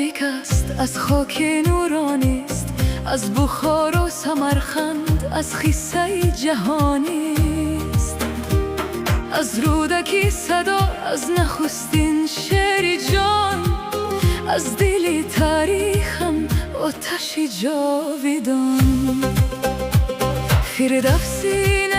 تاجیک است، از خاک نورانی است، از بخار و سمرقند، از خیسه جهانی است. از رودکی صدا، از نخستین شعر جان، از دل تاریخم آتشی جاویدان. فردوسی